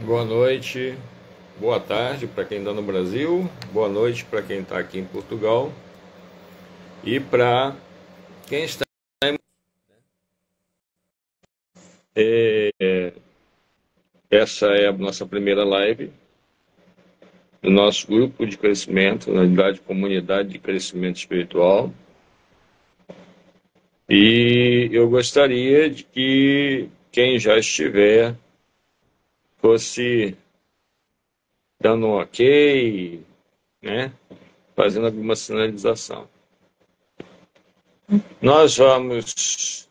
Boa noite, boa tarde para quem está no Brasil, boa noite para quem está aqui em Portugal e para quem está em... Essa é a nossa primeira live do nosso grupo de crescimento, na verdade, comunidade de crescimento espiritual. E eu gostaria de que quem já estiver fosse dando um ok, né? Fazendo alguma sinalização. Nós vamos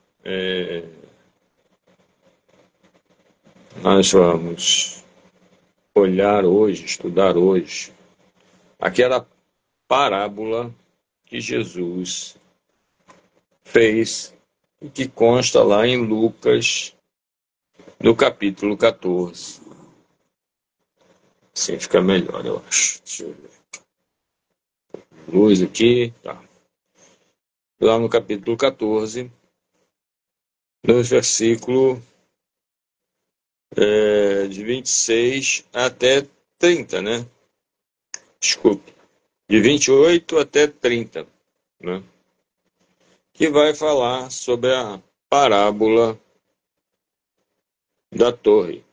olhar hoje, estudar hoje, aquela parábola que Jesus fez e que consta lá em Lucas, no capítulo 14. Assim fica melhor, eu acho. Deixa eu ver. Luz aqui, tá. Lá no capítulo 14, no versículo de 26 até 30, né? Desculpe. De 28 até 30, né? Que vai falar sobre a parábola da torre.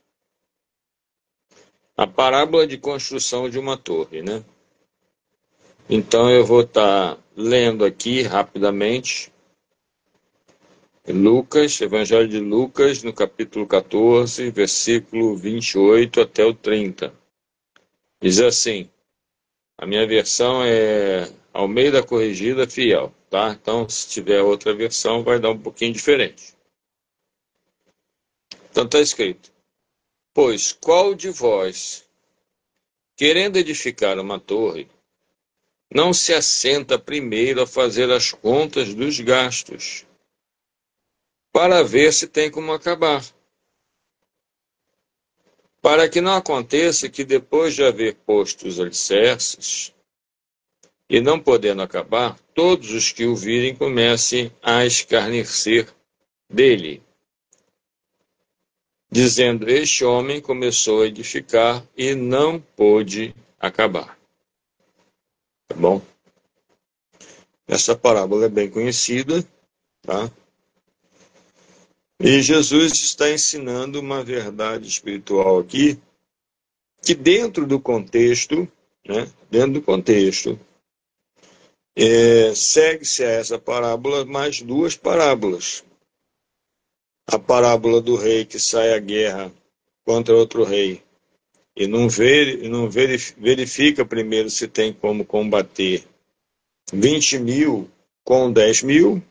A parábola de construção de uma torre, né? Então eu vou estar lendo aqui rapidamente Lucas, Evangelho de Lucas, no capítulo 14, versículo 28 até o 30. Diz assim, a minha versão é Almeida Corrigida Fiel, tá? Então, se tiver outra versão, vai dar um pouquinho diferente. Então está escrito, pois qual de vós, querendo edificar uma torre, não se assenta primeiro a fazer as contas dos gastos, para ver se tem como acabar. Para que não aconteça que depois de haver posto os alicerces, e não podendo acabar, todos os que o virem comecem a escarnecer dele, dizendo, este homem começou a edificar e não pôde acabar. Tá bom? Essa parábola é bem conhecida, tá? E Jesus está ensinando uma verdade espiritual aqui, que dentro do contexto, né, segue-se a essa parábola mais duas parábolas. A parábola do rei que sai à guerra contra outro rei e não verifica primeiro se tem como combater 20 mil com 10 mil,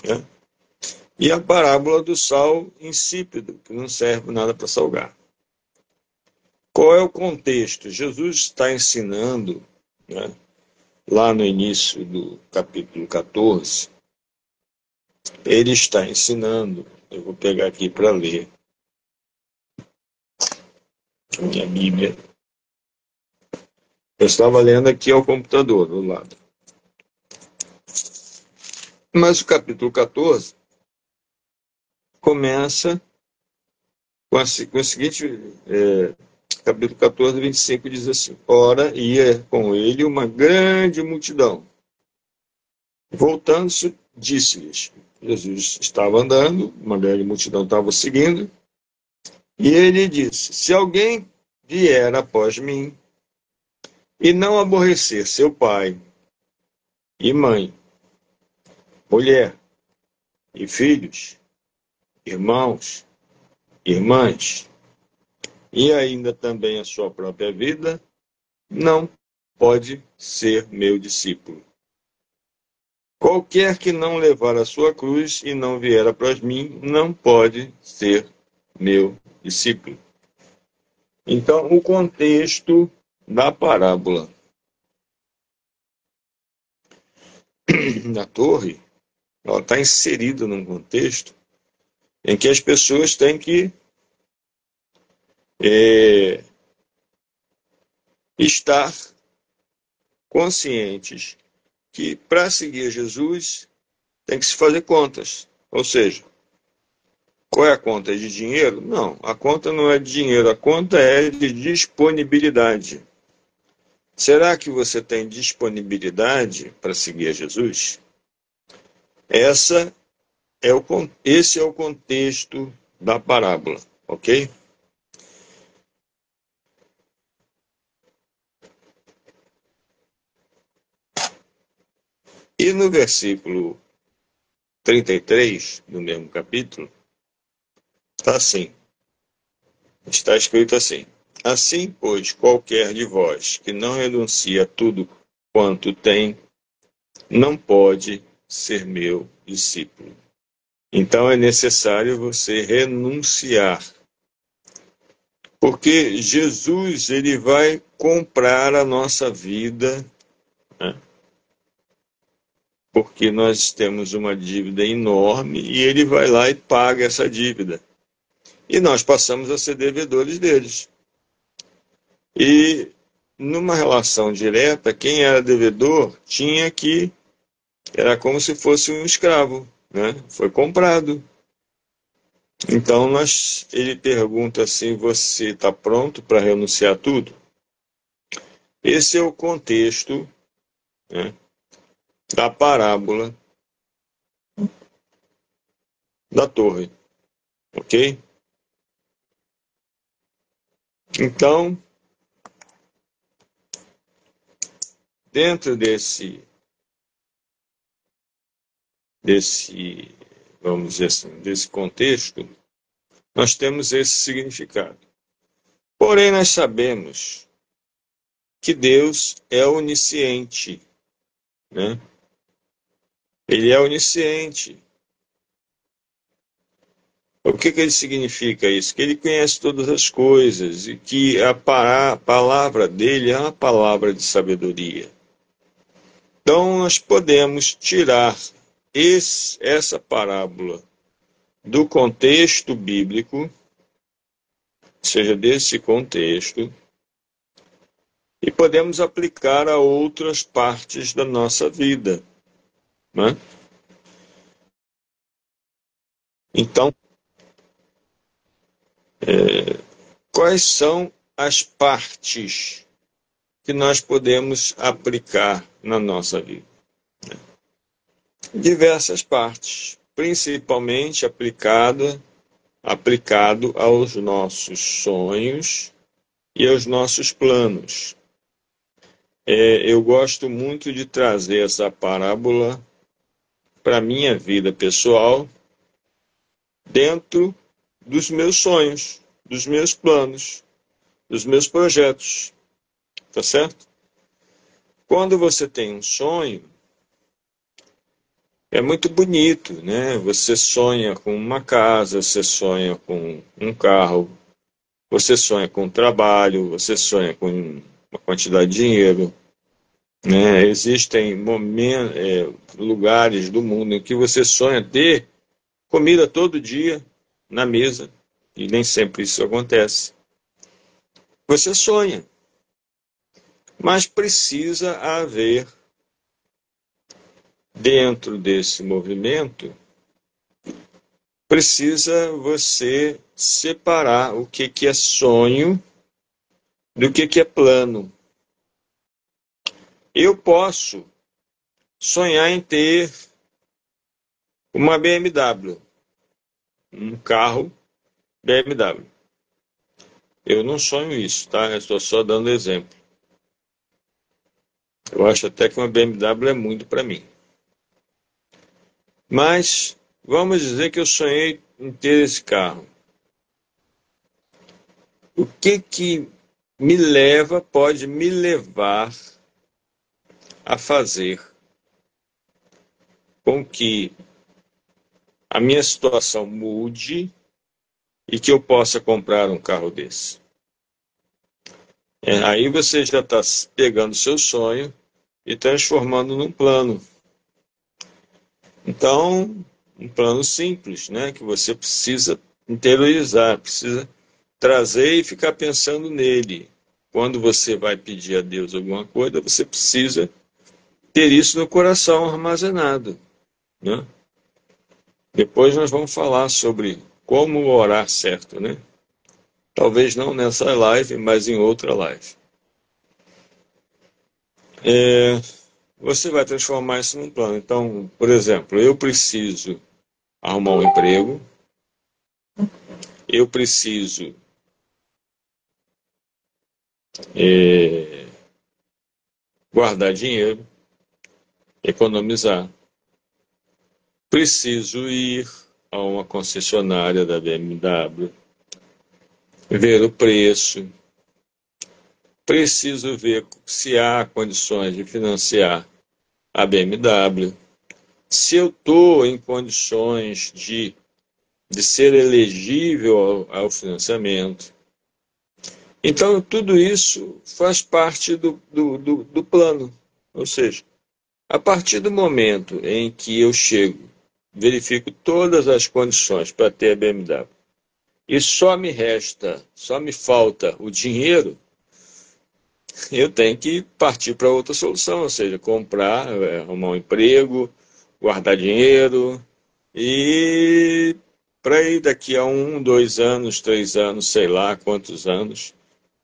né? E a parábola do sal insípido, que não serve nada para salgar. Qual é o contexto? Jesus está ensinando, né, lá no início do capítulo 14, ele está ensinando, eu vou pegar aqui para ler a minha Bíblia. Eu estava lendo aqui ao computador, do lado. Mas o capítulo 14 começa com o seguinte, capítulo 14, 25, diz assim, ora ia com ele uma grande multidão. Voltando-se, disse-lhes, Jesus estava andando, uma grande multidão estava seguindo, e ele disse, se alguém vier após mim e não aborrecer seu pai e mãe, mulher e filhos, irmãos, irmãs, e ainda também a sua própria vida, não pode ser meu discípulo. Qualquer que não levar a sua cruz e não vier após mim, não pode ser meu discípulo. Então, o contexto da parábola da torre, ela está inserida num contexto em que as pessoas têm que estar conscientes que para seguir Jesus tem que se fazer contas. Ou seja, Qual é a conta? É de dinheiro? Não, a conta não é de dinheiro, a conta é de disponibilidade. Será que você tem disponibilidade para seguir a Jesus? Esse é o contexto da parábola, ok? E no versículo 33, do mesmo capítulo, está escrito assim: assim, pois, qualquer de vós que não renuncia a tudo quanto tem, não pode ser meu discípulo. Então é necessário você renunciar, porque Jesus ele vai comprar a nossa vida, né? Porque nós temos uma dívida enorme e ele vai lá e paga essa dívida. E nós passamos a ser devedores deles. E numa relação direta, quem era devedor era como se fosse um escravo, né? Foi comprado. Então ele pergunta assim: você está pronto para renunciar a tudo? Esse é o contexto, né, da parábola da torre, ok? Então, dentro desse, vamos dizer assim, desse contexto, nós temos esse significado. Porém, nós sabemos que Deus é onisciente, né? Ele é onisciente. O que ele significa isso? Que ele conhece todas as coisas e que a palavra dele é uma palavra de sabedoria. Então, nós podemos tirar essa parábola do contexto bíblico, seja desse contexto, e podemos aplicar a outras partes da nossa vida, né? Então, quais são as partes que nós podemos aplicar na nossa vida? Diversas partes, principalmente aplicado aos nossos sonhos e aos nossos planos. Eu gosto muito de trazer essa parábola para a minha vida pessoal dentro dos meus sonhos, dos meus planos, dos meus projetos, tá certo? Quando você tem um sonho, é muito bonito, né? Você sonha com uma casa, você sonha com um carro, você sonha com um trabalho, você sonha com uma quantidade de dinheiro, né? Existem lugares do mundo em que você sonha ter comida todo dia na mesa, e nem sempre isso acontece. Você sonha, mas precisa haver, dentro desse movimento, precisa você separar o que é sonho do que é plano. Eu posso sonhar em ter uma BMW, um carro BMW. Eu não sonho isso, tá? Eu estou só dando exemplo. Eu acho até que uma BMW é muito para mim. Mas vamos dizer que eu sonhei em ter esse carro. O que pode me levar a fazer com que a minha situação mude e que eu possa comprar um carro desse? Aí você já está pegando seu sonho e transformando num plano. Então, um plano simples, né, que você precisa interiorizar, precisa trazer e ficar pensando nele. Quando você vai pedir a Deus alguma coisa, você precisa ter isso no coração armazenado, né? Depois nós vamos falar sobre como orar certo, né? Talvez não nessa live, mas em outra live. Você vai transformar isso num plano. Então, por exemplo, eu preciso arrumar um emprego, eu preciso é, guardar dinheiro, economizar, preciso ir a uma concessionária da BMW, ver o preço, preciso ver se há condições de financiar a BMW, se eu estou em condições de ser elegível ao financiamento. Então, tudo isso faz parte do plano. Ou seja, a partir do momento em que eu chego, verifico todas as condições para ter a BMW, e só me falta o dinheiro, eu tenho que partir para outra solução, ou seja, comprar, arrumar um emprego, guardar dinheiro e para ir daqui a 1, 2 anos, 3 anos, sei lá quantos anos,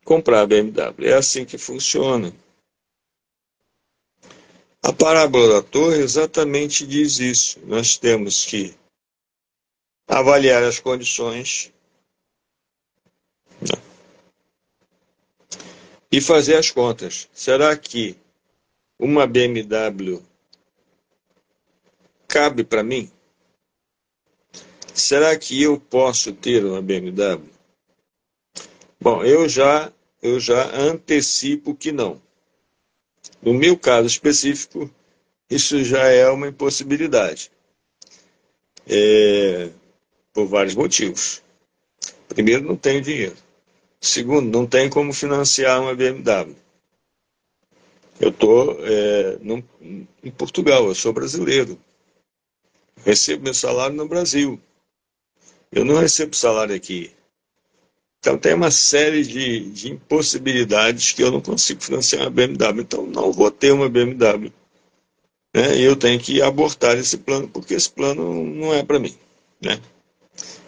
comprar a BMW. É assim que funciona. A parábola da torre exatamente diz isso. Nós temos que avaliar as condições e fazer as contas. Será que uma BMW cabe para mim? Será que eu posso ter uma BMW? Bom, eu já antecipo que não. No meu caso específico, isso já é uma impossibilidade, por vários motivos. Primeiro, não tenho dinheiro. Segundo, não tem como financiar uma BMW. Eu estou em Portugal, eu sou brasileiro. Recebo meu salário no Brasil. Eu não recebo salário aqui. Então tem uma série de impossibilidades que eu não consigo financiar uma BMW. Então não vou ter uma BMW. Né? E eu tenho que abortar esse plano, porque esse plano não é para mim. Né?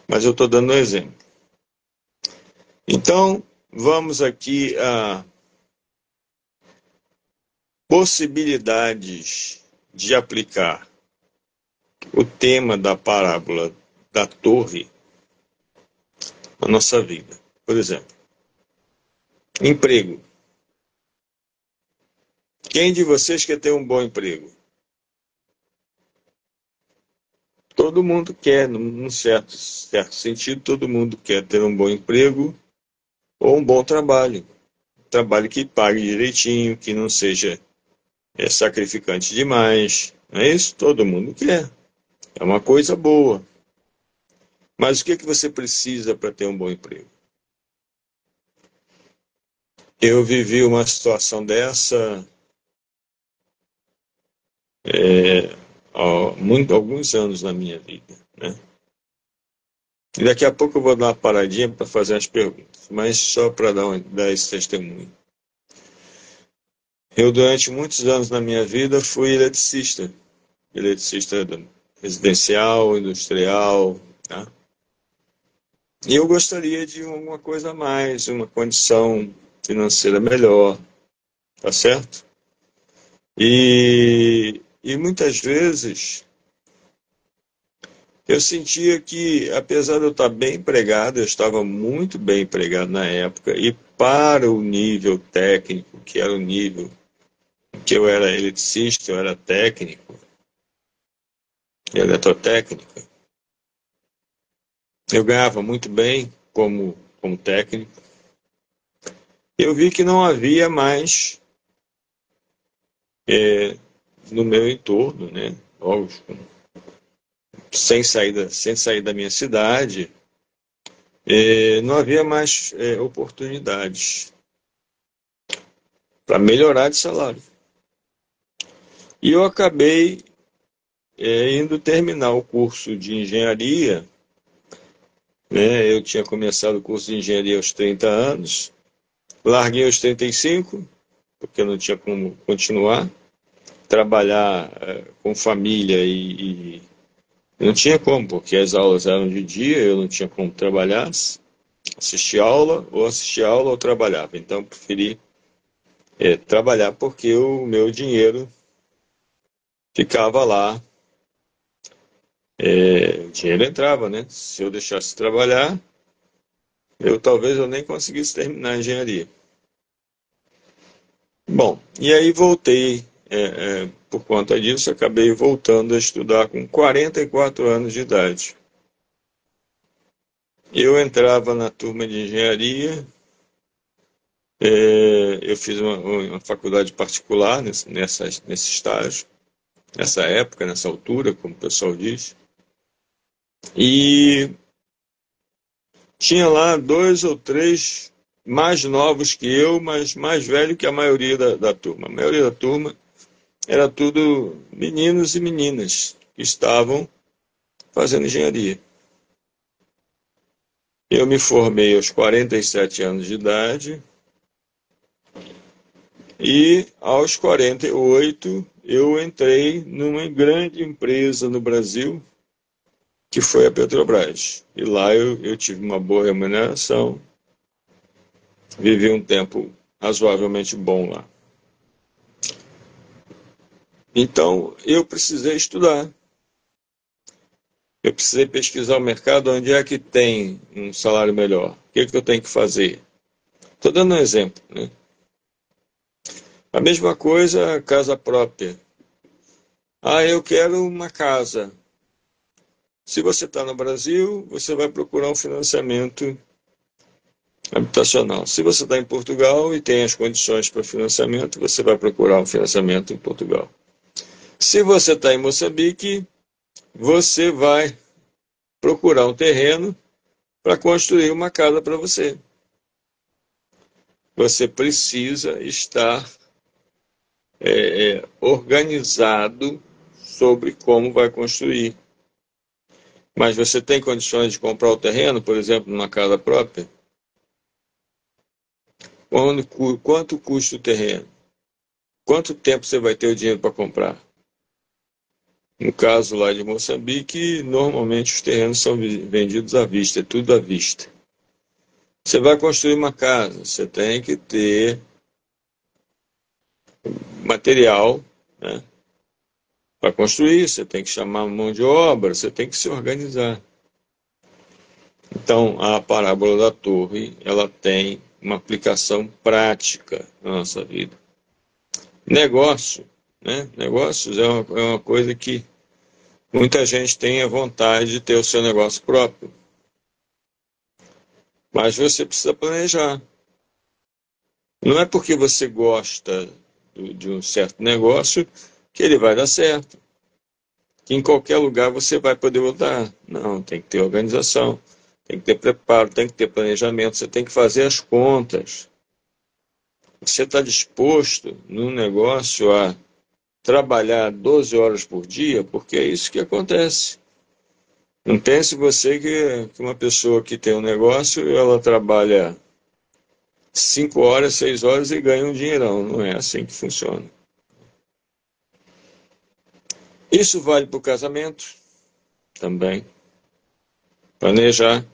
Mas eu estou dando um exemplo. Então, vamos aqui a possibilidades de aplicar o tema da parábola da torre na nossa vida. Por exemplo, emprego. Quem de vocês quer ter um bom emprego? Todo mundo quer, num certo sentido, todo mundo quer ter um bom emprego ou um bom trabalho. Um trabalho que pague direitinho, que não seja sacrificante demais. Não é isso? Todo mundo quer. É uma coisa boa. Mas o que você precisa para ter um bom emprego? Eu vivi uma situação dessa há alguns anos na minha vida. Né? E daqui a pouco eu vou dar uma paradinha para fazer as perguntas, mas só para dar esse testemunho. Eu, durante muitos anos na minha vida, fui eletricista residencial, industrial, tá? E eu gostaria de alguma coisa a mais, uma condição financeira melhor, tá certo? E muitas vezes eu sentia que, apesar de eu estar bem empregado, eu estava muito bem empregado na época, e para o nível técnico, que era o nível que eu era eletricista, eu era técnico, eletrotécnica, eu ganhava muito bem como técnico. Eu vi que não havia mais no meu entorno, né? Lógico, sem sair da minha cidade, não havia mais oportunidades para melhorar de salário. E eu acabei indo terminar o curso de engenharia, né? Eu tinha começado o curso de engenharia aos 30 anos, larguei aos 35, porque eu não tinha como continuar, trabalhar com família Não tinha como, porque as aulas eram de dia, eu não tinha como trabalhar, assistir aula ou trabalhava. Então, eu preferi trabalhar porque o meu dinheiro ficava lá, o dinheiro entrava, né? Se eu deixasse de trabalhar, talvez eu nem conseguisse terminar a engenharia. Bom, e aí voltei, por conta disso, acabei voltando a estudar com 44 anos de idade. Eu entrava na turma de engenharia, eu fiz uma faculdade particular nesse estágio, nessa época, nessa altura, como o pessoal diz, e tinha lá dois ou três mais novos que eu, mas mais velho que a maioria da turma. A maioria da turma era tudo meninos e meninas que estavam fazendo engenharia. Eu me formei aos 47 anos de idade e aos 48 eu entrei numa grande empresa no Brasil, que foi a Petrobras. E lá eu tive uma boa remuneração, vivi um tempo razoavelmente bom lá. Então eu precisei estudar. Eu precisei pesquisar o mercado, onde é que tem um salário melhor. O que eu tenho que fazer? Estou dando um exemplo, né? A mesma coisa, casa própria. Ah, eu quero uma casa. Se você está no Brasil, você vai procurar um financiamento habitacional. Se você está em Portugal e tem as condições para financiamento, você vai procurar um financiamento em Portugal. Se você está em Moçambique, você vai procurar um terreno para construir uma casa para você. Você precisa estar organizado sobre como vai construir. Mas você tem condições de comprar o terreno, por exemplo, numa casa própria? Quanto custa o terreno? Quanto tempo você vai ter o dinheiro para comprar? No caso lá de Moçambique, normalmente os terrenos são vendidos à vista, é tudo à vista. Você vai construir uma casa, você tem que ter material, né, para construir, você tem que chamar mão de obra, você tem que se organizar. Então, a parábola da torre, ela tem uma aplicação prática na nossa vida. Negócio, né? Negócios é uma coisa que muita gente tem a vontade de ter o seu negócio próprio. Mas você precisa planejar. Não é porque você gosta de um certo negócio que ele vai dar certo. Que em qualquer lugar você vai poder botar. Não, tem que ter organização, tem que ter preparo, tem que ter planejamento, você tem que fazer as contas. Você está disposto num negócio a trabalhar 12 horas por dia, porque é isso que acontece. Não pense você que uma pessoa que tem um negócio, ela trabalha 5 horas, 6 horas e ganha um dinheirão. Não é assim que funciona. Isso vale para o casamento também. Planejar.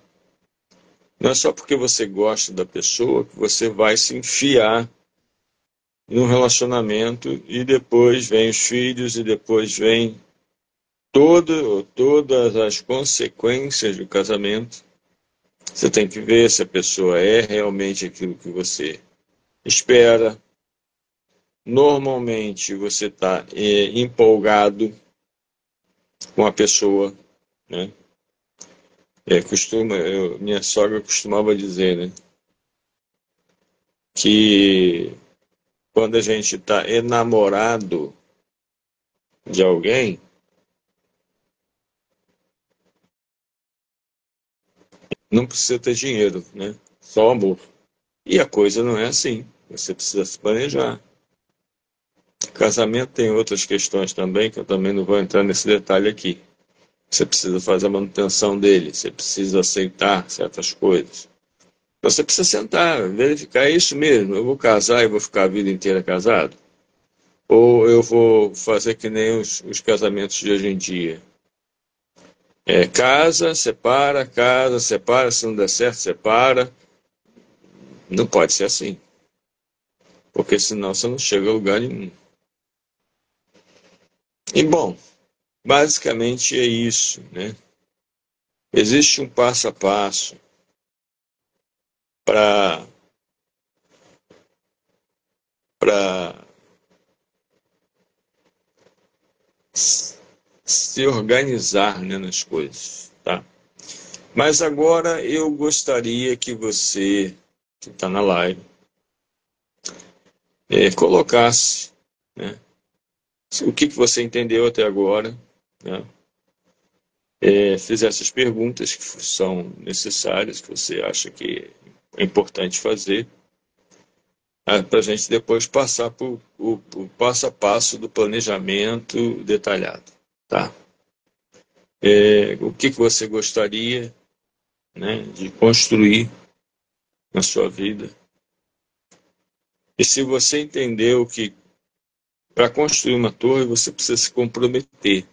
Não é só porque você gosta da pessoa que você vai se enfiar num relacionamento e depois vem os filhos e depois vem todas as consequências do casamento. Você tem que ver se a pessoa é realmente aquilo que você espera. Normalmente você está empolgado com a pessoa, né? Minha sogra costumava dizer, né, que quando a gente está enamorado de alguém, não precisa ter dinheiro, né? Só amor. E a coisa não é assim. Você precisa se planejar. Casamento tem outras questões também, que eu também não vou entrar nesse detalhe aqui. Você precisa fazer a manutenção dele, você precisa aceitar certas coisas. Você precisa sentar, verificar, é isso mesmo, eu vou casar e vou ficar a vida inteira casado? Ou eu vou fazer que nem os casamentos de hoje em dia? Casa, separa, se não der certo, separa. Não pode ser assim, porque senão você não chega a lugar nenhum. E bom, basicamente é isso, né? Existe um passo a passo para para se organizar, né, nas coisas, tá? Mas agora eu gostaria que você, que está na live, colocasse, né, o que você entendeu até agora, né? Fizesse as perguntas que são necessárias, que você acha que é importante fazer, para a gente depois passar para o passo a passo do planejamento detalhado, tá? O que você gostaria, né, de construir na sua vida? E se você entendeu que para construir uma torre você precisa se comprometer,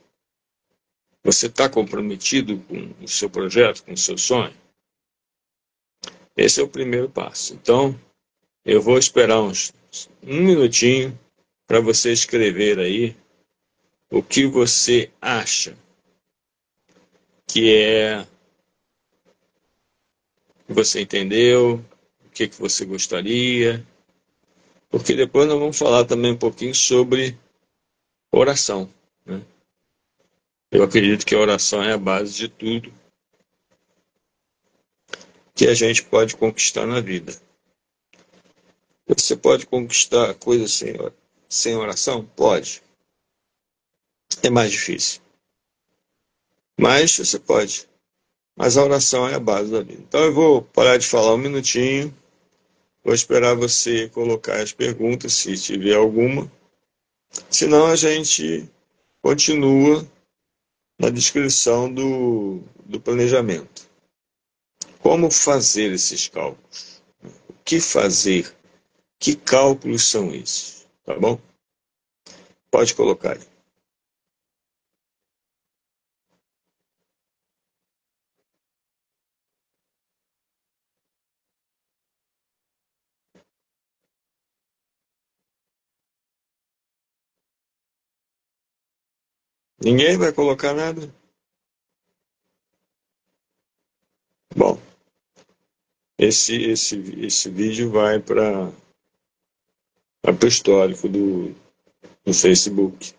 você está comprometido com o seu projeto, com o seu sonho? Esse é o primeiro passo. Então, eu vou esperar um minutinho para você escrever aí o que você acha que você entendeu, o que você gostaria, porque depois nós vamos falar também um pouquinho sobre oração, né? Eu acredito que a oração é a base de tudo que a gente pode conquistar na vida. Você pode conquistar coisas sem oração? Pode. É mais difícil. Mas você pode. Mas a oração é a base da vida. Então eu vou parar de falar um minutinho. Vou esperar você colocar as perguntas, se tiver alguma. Senão a gente continua na descrição do planejamento. Como fazer esses cálculos? O que fazer? Que cálculos são esses? Tá bom? Pode colocar aí. Ninguém vai colocar nada? Bom, esse vídeo vai para o histórico do Facebook.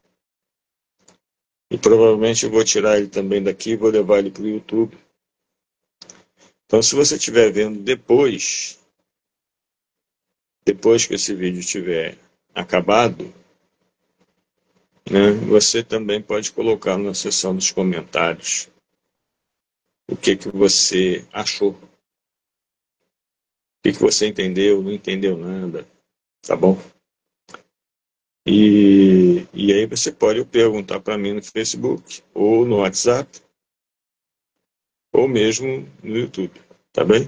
E provavelmente eu vou tirar ele também daqui e vou levar ele para o YouTube. Então, se você estiver vendo depois que esse vídeo estiver acabado, né, você também pode colocar na seção dos comentários o que você achou, o que você entendeu, não entendeu nada, tá bom? E aí você pode perguntar para mim no Facebook, ou no WhatsApp, ou mesmo no YouTube, tá bem?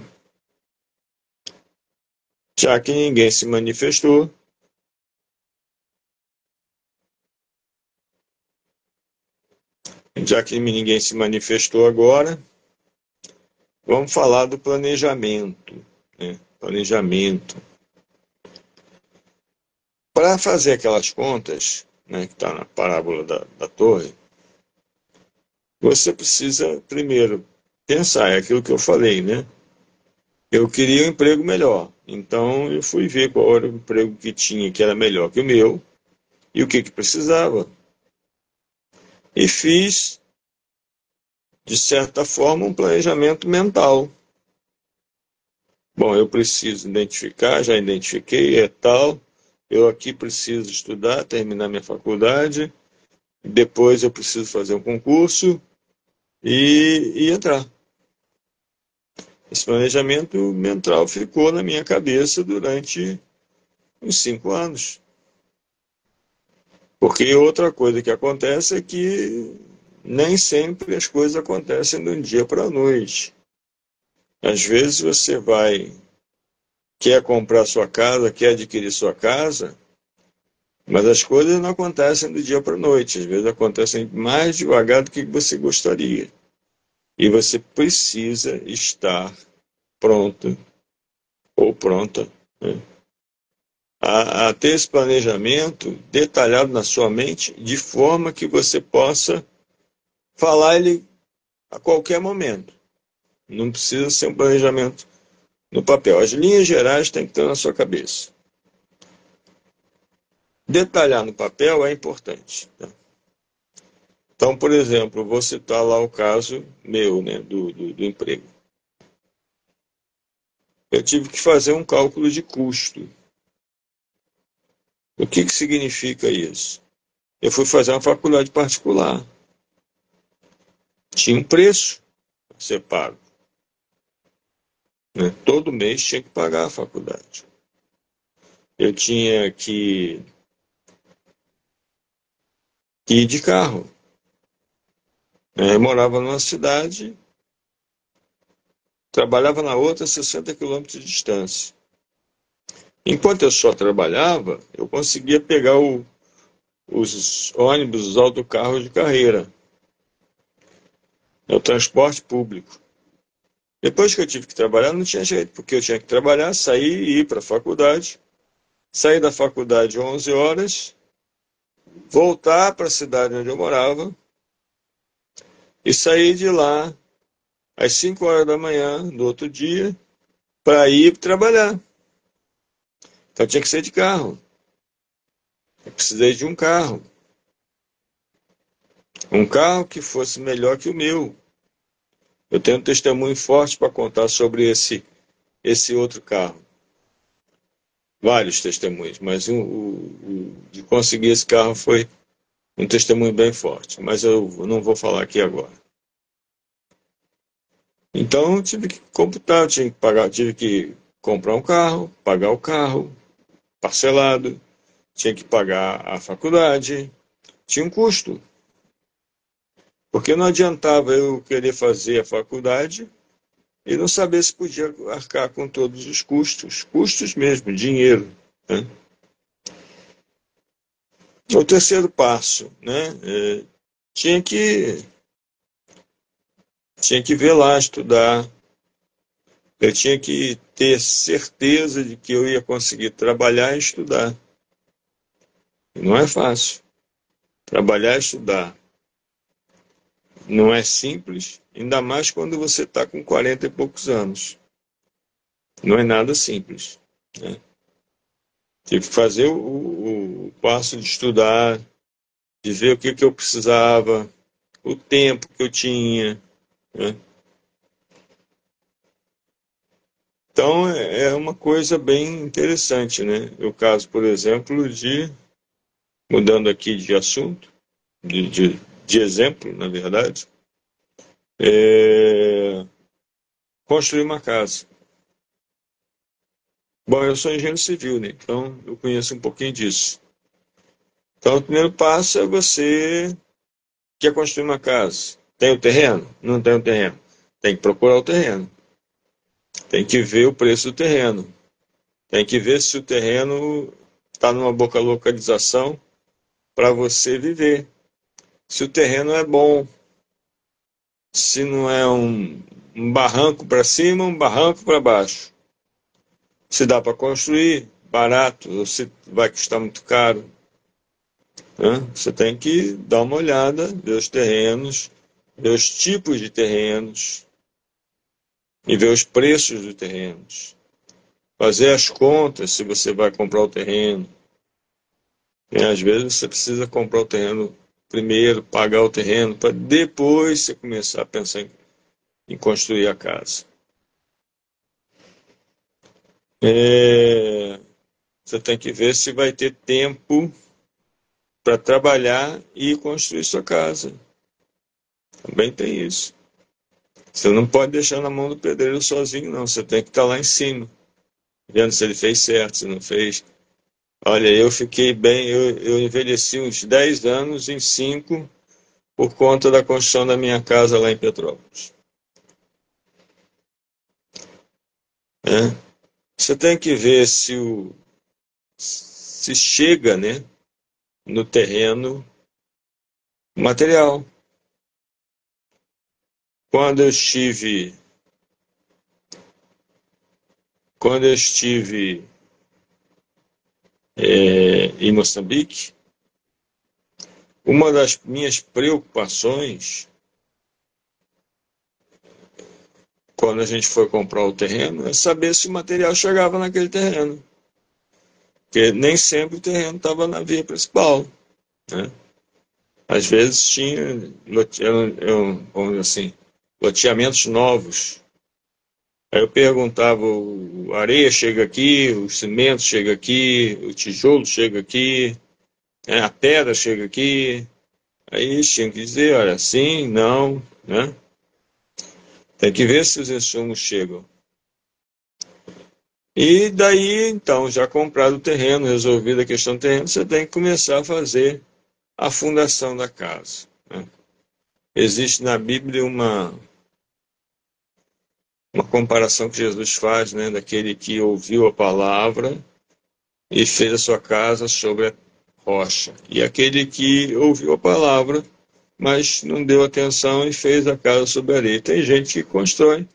Já que ninguém se manifestou, agora, vamos falar do planejamento, né? Planejamento. Para fazer aquelas contas, né, que está na parábola da torre, você precisa primeiro pensar, é aquilo que eu falei, né? Eu queria um emprego melhor, então eu fui ver qual era o emprego que tinha que era melhor que o meu e o que precisava. E fiz, de certa forma, um planejamento mental. Bom, eu preciso identificar, já identifiquei, é tal. Eu aqui preciso estudar, terminar minha faculdade. Depois eu preciso fazer um concurso e entrar. Esse planejamento mental ficou na minha cabeça durante uns 5 anos. Porque outra coisa que acontece é que nem sempre as coisas acontecem de um dia para a noite. Às vezes você quer comprar sua casa, quer adquirir sua casa, mas as coisas não acontecem do dia para a noite. Às vezes acontecem mais devagar do que você gostaria. E você precisa estar pronto ou pronta, né, a ter esse planejamento detalhado na sua mente, de forma que você possa falar ele a qualquer momento. Não precisa ser um planejamento no papel. As linhas gerais têm que estar na sua cabeça. Detalhar no papel é importante, tá? Então, por exemplo, vou citar lá o caso meu, né, do emprego. Eu tive que fazer um cálculo de custo. O que significa isso? Eu fui fazer uma faculdade particular. Tinha um preço a ser pago, né? Todo mês tinha que pagar a faculdade. Eu tinha que ir de carro, né? Eu morava numa cidade, trabalhava na outra, 60 quilômetros de distância. Enquanto eu só trabalhava, eu conseguia pegar os ônibus, os autocarros de carreira, o transporte público. Depois que eu tive que trabalhar, não tinha jeito, porque eu tinha que trabalhar, sair e ir para a faculdade, sair da faculdade às 11 horas, voltar para a cidade onde eu morava e sair de lá às 5 horas da manhã do outro dia para ir trabalhar. Então eu tinha que ser de carro. Eu precisei de um carro que fosse melhor que o meu. Eu tenho um testemunho forte para contar sobre esse outro carro. Vários testemunhos, mas de conseguir esse carro foi um testemunho bem forte. Mas eu não vou falar aqui agora. Então eu tive que computar, eu tinha que pagar, tive que comprar um carro, pagar o carro parcelado, tinha que pagar a faculdade, tinha um custo. Porque não adiantava eu querer fazer a faculdade e não saber se podia arcar com todos os custos, custos mesmo, dinheiro, né? O terceiro passo, né? Tinha que, tinha que ver lá, estudar. Eu tinha que ter certeza de que eu ia conseguir trabalhar e estudar. E não é fácil. Trabalhar e estudar não é simples, ainda mais quando você está com 40 e poucos anos. Não é nada simples, né? Tive que fazer o passo de estudar, de ver o que eu precisava, o tempo que eu tinha, né? Então é uma coisa bem interessante, né? O caso, por exemplo, mudando aqui de assunto, de, de, de exemplo, na verdade, é construir uma casa. Bom, eu sou engenheiro civil, né? Então eu conheço um pouquinho disso. Então o primeiro passo é você quer construir uma casa. Tem o terreno? Não tem o terreno. Tem que procurar o terreno. Tem que ver o preço do terreno. Tem que ver se o terreno está numa boa localização para você viver. Se o terreno é bom, se não é um barranco para cima, um barranco para baixo. Se dá para construir barato ou se vai custar muito caro, né? Você tem que dar uma olhada, ver os terrenos, ver os tipos de terrenos e ver os preços dos terrenos. Fazer as contas se você vai comprar o terreno. E às vezes você precisa comprar o terreno primeiro, pagar o terreno, para depois você começar a pensar em construir a casa. Você tem que ver se vai ter tempo para trabalhar e construir sua casa. Também tem isso. Você não pode deixar na mão do pedreiro sozinho, não. Você tem que estar lá em cima, vendo se ele fez certo, se não fez. Olha, eu fiquei bem, eu envelheci uns 10 anos em 5 por conta da construção da minha casa lá em Petrópolis, né? Você tem que ver se chega, né, no terreno material. Quando eu estive em Moçambique, uma das minhas preocupações, quando a gente foi comprar o terreno, é saber se o material chegava naquele terreno. Porque nem sempre o terreno estava na via principal, né? Às vezes tinha, vamos dizer assim, loteamentos novos. Aí eu perguntava, a areia chega aqui, o cimento chega aqui, o tijolo chega aqui, né, a pedra chega aqui. Aí eles tinham que dizer, olha, sim, não, né? Tem que ver se os insumos chegam. E daí, então, já comprado o terreno, resolvida a questão do terreno, você tem que começar a fazer a fundação da casa, né? Existe na Bíblia uma comparação que Jesus faz, né, daquele que ouviu a palavra e fez a sua casa sobre a rocha, e aquele que ouviu a palavra, mas não deu atenção e fez a casa sobre a areia. Tem gente que constrói,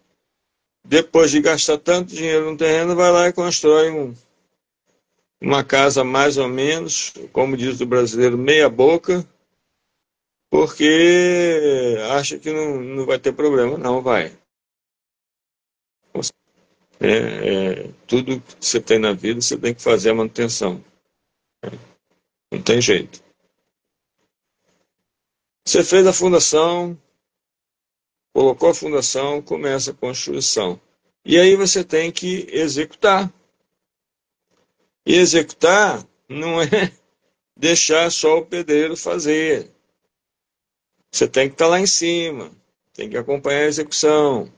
depois de gastar tanto dinheiro no terreno, vai lá e constrói uma casa mais ou menos, como diz o brasileiro, meia boca, porque acha que não vai ter problema. Não vai. Tudo que você tem na vida, você tem que fazer a manutenção. Não tem jeito. Você fez a fundação, colocou a fundação, começa a construção. E aí você tem que executar. E executar não é deixar só o pedreiro fazer. Você tem que estar lá em cima, tem que acompanhar a execução,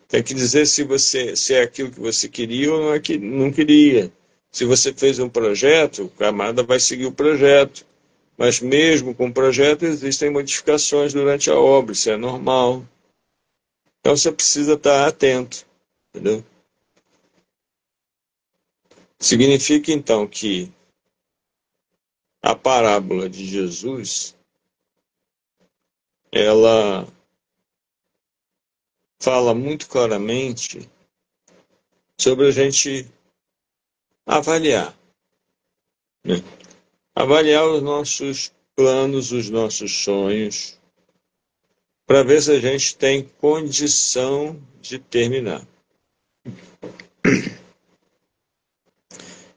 tem que dizer se é aquilo que você queria ou não queria. Se você fez um projeto, o camarada vai seguir o projeto. Mas mesmo com o projeto existem modificações durante a obra, isso é normal. Então você precisa estar atento, entendeu? Significa então que a parábola de Jesus, ela fala muito claramente sobre a gente avaliar, né? Avaliar os nossos planos, os nossos sonhos, para ver se a gente tem condição de terminar.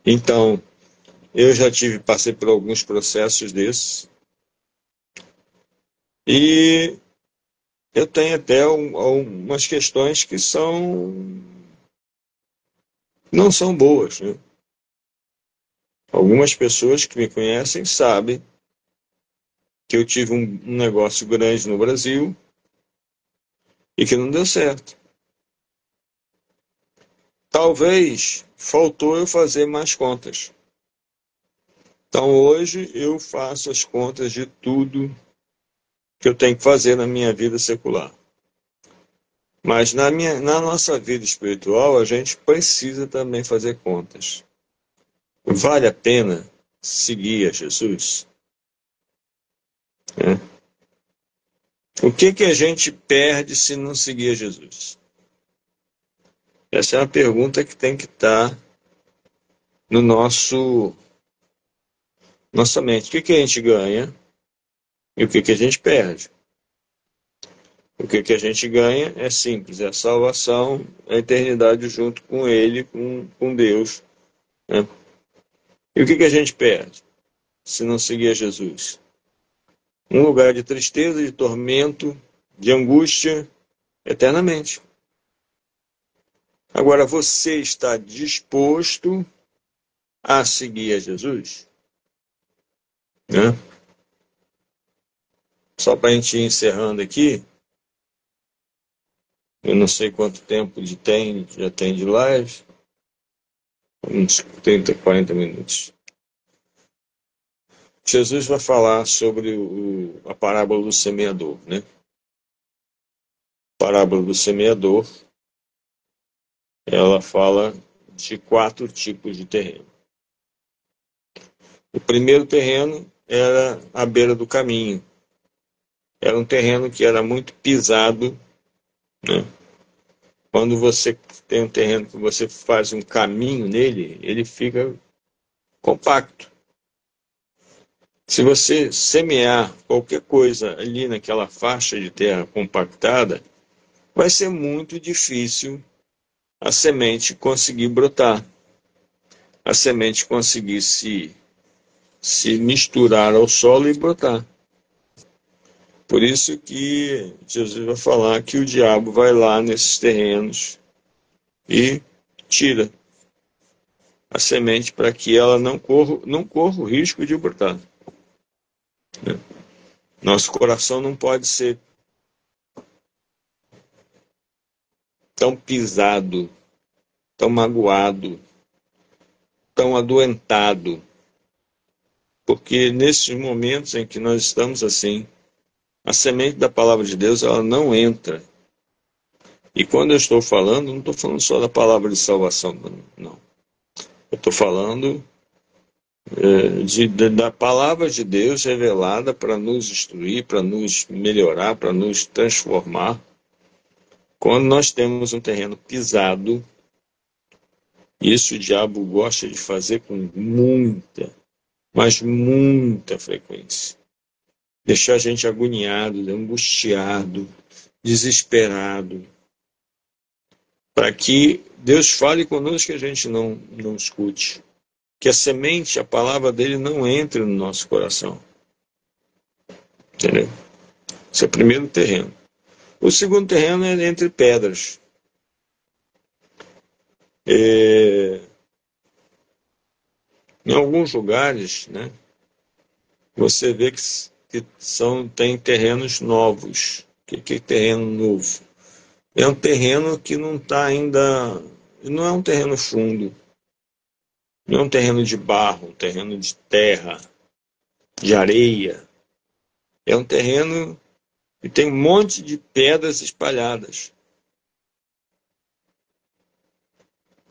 Então, eu já passei por alguns processos desses, e eu tenho até algumas questões que não são boas, né? Algumas pessoas que me conhecem sabem que eu tive um negócio grande no Brasil e que não deu certo. Talvez faltou eu fazer mais contas. Então hoje eu faço as contas de tudo que eu tenho que fazer na minha vida secular. Mas na nossa vida espiritual a gente precisa também fazer contas. Vale a pena seguir a Jesus? Né? O que a gente perde se não seguir a Jesus? Essa é uma pergunta que tem que estar no nossa mente. O que a gente ganha e o que a gente perde? O que a gente ganha é simples, é a salvação, a eternidade junto com Ele, com Deus, né? E o que a gente perde se não seguir a Jesus? Um lugar de tristeza, de tormento, de angústia, eternamente. Agora, você está disposto a seguir a Jesus? Né? Só para a gente ir encerrando aqui, eu não sei quanto tempo já tem de live, uns 30, 40 minutos. Jesus vai falar sobre a parábola do semeador, né? A parábola do semeador, ela fala de 4 tipos de terreno. O primeiro terreno era à beira do caminho. era um terreno que era muito pisado, né? Quando você tem um terreno que você faz um caminho nele, ele fica compacto. Se você semear qualquer coisa ali naquela faixa de terra compactada, vai ser muito difícil a semente conseguir brotar, a semente conseguir se misturar ao solo e brotar. Por isso que Jesus vai falar que o diabo vai lá nesses terrenos e tira a semente para que ela não corra o risco de brotar, né? Nosso coração não pode ser tão pisado, tão magoado, tão adoentado, porque nesses momentos em que nós estamos assim, a semente da palavra de Deus ela não entra. E quando eu estou falando, não estou falando só da palavra de salvação, não. Eu estou falando da palavra de Deus revelada para nos instruir, para nos melhorar, para nos transformar. Quando nós temos um terreno pisado, isso o diabo gosta de fazer com muita, mas muita frequência. Deixar a gente agoniado, angustiado, desesperado, para que Deus fale conosco que a gente não escute. Que a semente, a palavra dele não entre no nosso coração. Entendeu? Esse é o primeiro terreno. O segundo terreno é entre pedras. Em alguns lugares, né, você vê que tem terrenos novos. O que é terreno novo? É um terreno que não está ainda. Não é um terreno fundo. Não é um terreno de barro, um terreno de terra, de areia. É um terreno que tem um monte de pedras espalhadas.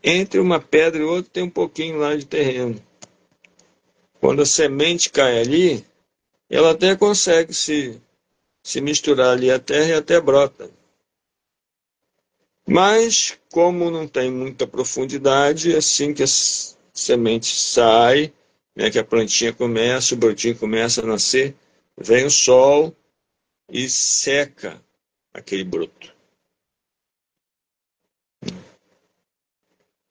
Entre uma pedra e outra tem um pouquinho lá de terreno. Quando a semente cai ali, ela até consegue se misturar ali à terra e até brota. Mas, como não tem muita profundidade, assim que a semente sai, né, que a plantinha começa, o brotinho começa a nascer, vem o sol e seca aquele broto. O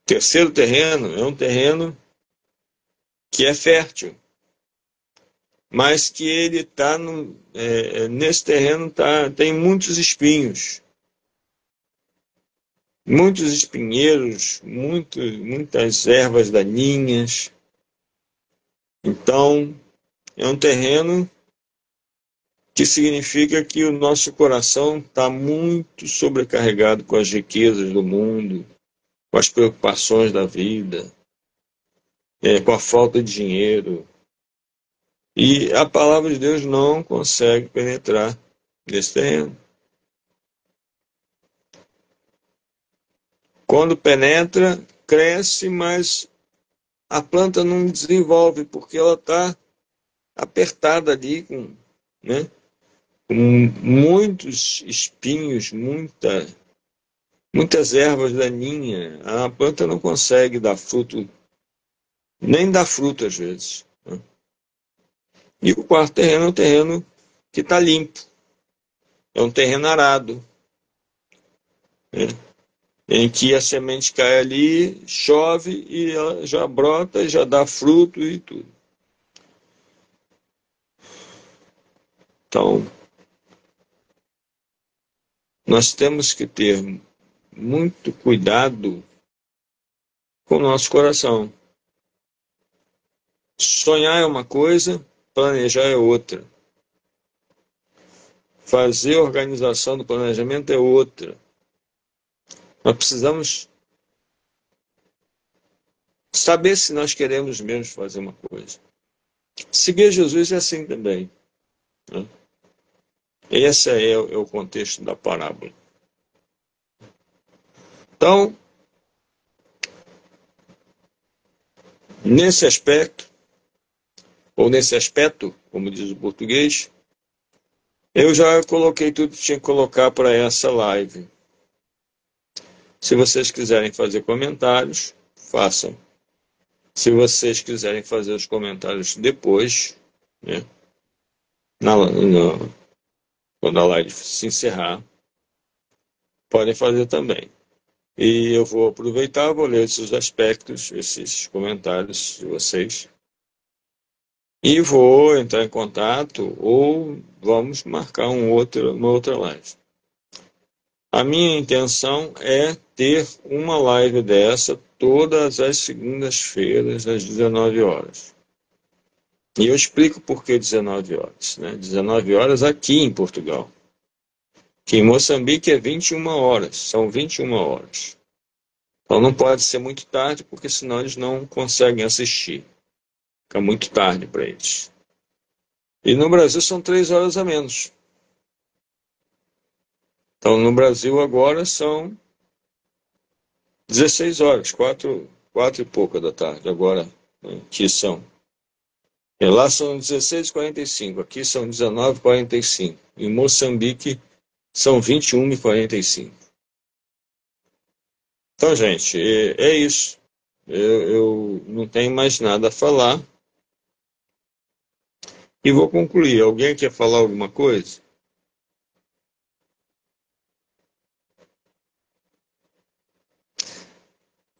terceiro terreno é um terreno que é fértil, mas que ele está nesse terreno tem muitos espinhos, muitos espinheiros, muitas ervas daninhas. Então, é um terreno que significa que o nosso coração está muito sobrecarregado com as riquezas do mundo, com as preocupações da vida, com a falta de dinheiro. E a palavra de Deus não consegue penetrar nesse terreno. Quando penetra, cresce, mas a planta não desenvolve, porque ela está apertada ali né, com muitos espinhos, muitas ervas daninhas. A planta não consegue dar fruto, nem dar fruto às vezes, né? E o quarto terreno é um terreno que está limpo, é um terreno arado, né, em que a semente cai ali, chove e ela já brota, já dá fruto e tudo. Então, nós temos que ter muito cuidado com o nosso coração. Sonhar é uma coisa, planejar é outra. Fazer a organização do planejamento é outra. Nós precisamos saber se nós queremos mesmo fazer uma coisa. Seguir Jesus é assim também, né? Esse é o contexto da parábola. Então, nesse aspecto, ou nesse aspecto, como diz o português, Eu já coloquei tudo que tinha que colocar para essa live. Se vocês quiserem fazer comentários, façam. Se vocês quiserem fazer os comentários depois, né, quando a live se encerrar, podem fazer também. E eu vou aproveitar, vou ler esses aspectos, esses comentários de vocês, e vou entrar em contato ou vamos marcar uma outra live. A minha intenção é ter uma live dessa todas as segundas-feiras, às 19 horas. E eu explico por que 19 horas. Né? 19 horas aqui em Portugal. Que em Moçambique é 21 horas, são 21 horas. Então não pode ser muito tarde, porque senão eles não conseguem assistir. Fica muito tarde para eles. E no Brasil são 3 horas a menos. Então no Brasil agora são 16 horas, 4 e pouca da tarde, agora, né, que são. E lá são 16h45, aqui são 19h45. Em Moçambique são 21h45. Então, gente, é isso. Eu não tenho mais nada a falar. E vou concluir. Alguém quer falar alguma coisa?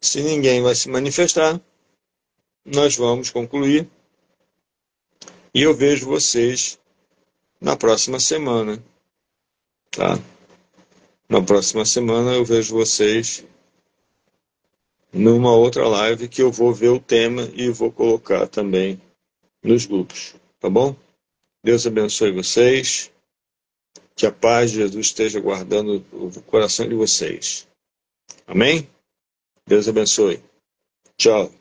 Se ninguém vai se manifestar, nós vamos concluir. E eu vejo vocês na próxima semana. Tá? Na próxima semana eu vejo vocês numa outra live que eu vou ver o tema e vou colocar também nos grupos. Tá bom? Deus abençoe vocês. Que a paz de Jesus esteja guardando o coração de vocês. Amém? Deus abençoe. Tchau.